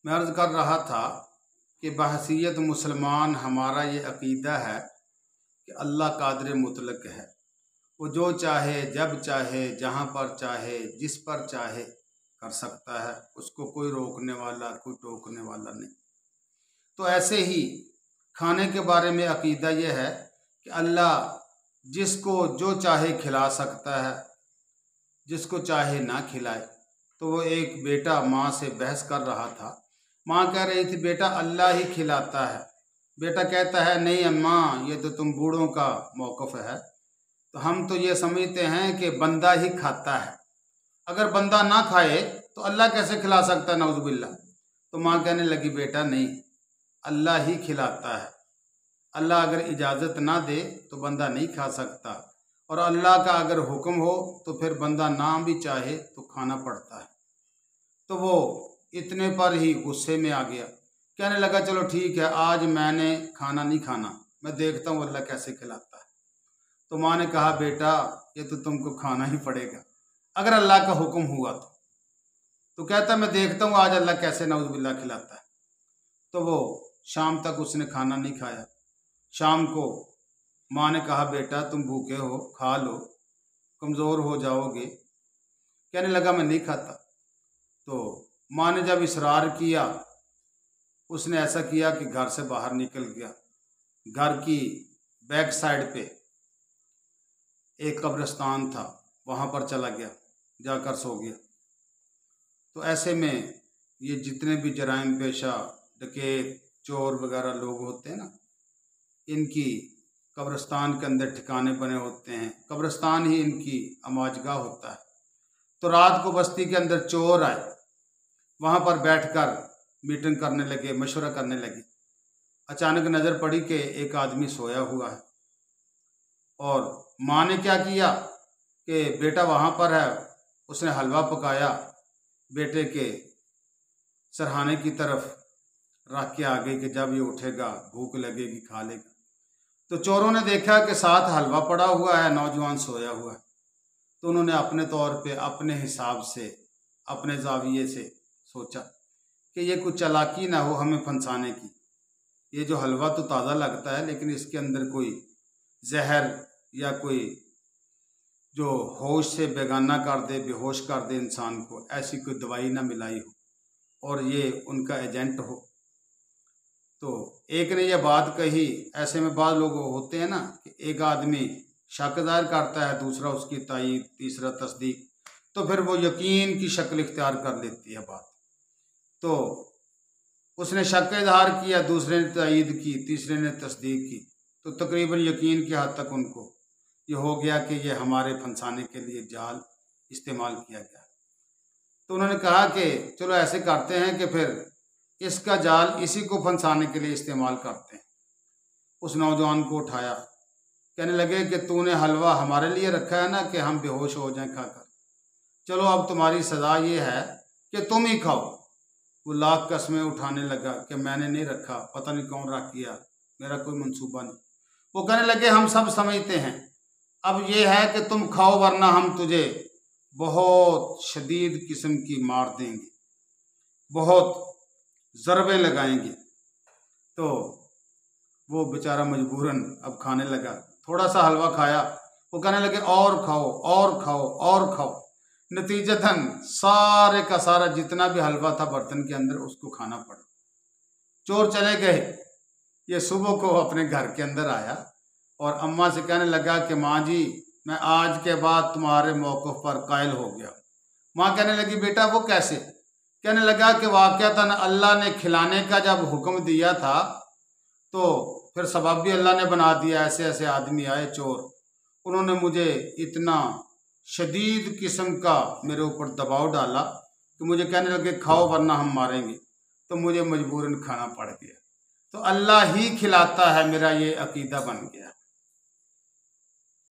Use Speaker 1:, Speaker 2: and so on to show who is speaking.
Speaker 1: मैं अर्ज़ कर रहा था कि बहसीयत मुसलमान हमारा ये अक़ीदा है कि अल्लाह कादिर मुतलक है। वो जो चाहे, जब चाहे, जहाँ पर चाहे, जिस पर चाहे कर सकता है। उसको कोई रोकने वाला, कोई टोकने वाला नहीं। तो ऐसे ही खाने के बारे में अक़ीदा ये है कि अल्लाह जिसको जो चाहे खिला सकता है, जिसको चाहे ना खिलाए। तो वो एक बेटा माँ से बहस कर रहा था। माँ कह रही थी बेटा अल्लाह ही खिलाता है। बेटा कहता है नहीं अम्मा, ये तो तुम बूढ़ों का मौक़िफ़ है। तो हम तो ये समझते हैं कि बंदा ही खाता है। अगर बंदा ना खाए तो अल्लाह कैसे खिला सकता है, नऊज़ुबिल्लाह। तो माँ कहने लगी बेटा नहीं, अल्लाह ही खिलाता है। अल्लाह अगर इजाज़त ना दे तो बंदा नहीं खा सकता, और अल्लाह का अगर हुक्म हो तो फिर बंदा ना भी चाहे तो खाना पड़ता है। तो वो इतने पर ही गुस्से में आ गया, कहने लगा चलो ठीक है, आज मैंने खाना नहीं खाना, मैं देखता हूँ अल्लाह कैसे खिलाता है। तो माँ ने कहा बेटा ये तो तुमको खाना ही पड़ेगा अगर अल्लाह का हुक्म हुआ तो कहता मैं देखता हूँ आज अल्लाह कैसे नऊज़ुबिल्लाह खिलाता है। तो वो शाम तक उसने खाना नहीं खाया। शाम को माँ ने कहा बेटा तुम भूखे हो, खा लो, कमज़ोर हो जाओगे। कहने लगा मैं नहीं खाता। तो माँ ने जब इसरार किया, उसने ऐसा किया कि घर से बाहर निकल गया। घर की बैक साइड पे एक कब्रिस्तान था, वहाँ पर चला गया, जाकर सो गया। तो ऐसे में ये जितने भी जराइम पेशा, डकैत, चोर वगैरह लोग होते हैं ना, इनकी कब्रिस्तान के अंदर ठिकाने बने होते हैं। कब्रिस्तान ही इनकी अमाजगाह होता है। तो रात को बस्ती के अंदर चोर आए, वहाँ पर बैठकर मीटिंग करने लगे, मशवरा करने लगे। अचानक नज़र पड़ी कि एक आदमी सोया हुआ है। और माँ ने क्या किया कि बेटा वहाँ पर है, उसने हलवा पकाया, बेटे के सरहाने की तरफ रख के आ गई कि जब ये उठेगा भूख लगेगी, खा लेगा। तो चोरों ने देखा कि साथ हलवा पड़ा हुआ है, नौजवान सोया हुआ है। तो उन्होंने अपने तौर पे, अपने हिसाब से, अपने जाविये से सोचा कि ये कुछ चालाकी ना हो हमें फंसाने की। ये जो हलवा तो ताज़ा लगता है, लेकिन इसके अंदर कोई जहर या कोई जो होश से बेगाना कर दे, बेहोश कर दे इंसान को, ऐसी कोई दवाई ना मिलाई हो और ये उनका एजेंट हो। तो एक ने यह बात कही। ऐसे में बाद लोग होते हैं ना कि एक आदमी शक ज़ाहिर करता है, दूसरा उसकी तायीद, तीसरा तस्दीक। तो फिर वो यकीन की शक्ल इख्तियार कर लेती है बात। तो उसने शक का इजहार किया, दूसरे ने तायीद की, तीसरे ने तस्दीक की। तो तकरीबन यकीन की हद तक उनको ये हो गया कि ये हमारे फंसाने के लिए जाल इस्तेमाल किया गया। तो उन्होंने कहा कि चलो ऐसे करते हैं कि फिर इसका जाल इसी को फंसाने के लिए इस्तेमाल करते हैं। उस नौजवान को उठाया, कहने लगे कि तूने हलवा हमारे लिए रखा है ना कि हम बेहोश हो जाएं खाकर। चलो अब तुम्हारी सज़ा ये है कि तुम ही खाओ। वो लाख कस्में उठाने लगा कि मैंने नहीं रखा, पता नहीं कौन रख गया, मेरा कोई मंसूबा नहीं। वो कहने लगे हम सब समझते हैं, अब ये है कि तुम खाओ वरना हम तुझे बहुत शदीद किस्म की मार देंगे, बहुत ज़रबे लगाएंगे। तो वो बेचारा मजबूरन अब खाने लगा। थोड़ा सा हलवा खाया, वो कहने लगे और खाओ और खाओ और खाओ। नतीजतन सारे का सारा जितना भी हलवा था बर्तन के अंदर उसको खाना पड़ा। चोर चले गए। ये सुबह को अपने घर के अंदर आया और अम्मा से कहने लगा कि माँ जी मैं आज के बाद तुम्हारे मौक़िफ़ पर कायल हो गया। माँ कहने लगी बेटा वो कैसे? कहने लगा कि वाक़अतन अल्लाह ने खिलाने का जब हुक्म दिया था तो फिर सबब भी अल्लाह ने बना दिया। ऐसे ऐसे आदमी आए चोर, उन्होंने मुझे इतना शदीद किस्म का मेरे ऊपर दबाव डाला कि मुझे कहने लगे खाओ वरना हम मारेंगे। तो मुझे मजबूरन खाना पड़ गया। तो अल्लाह ही खिलाता है, मेरा ये अकीदा बन गया।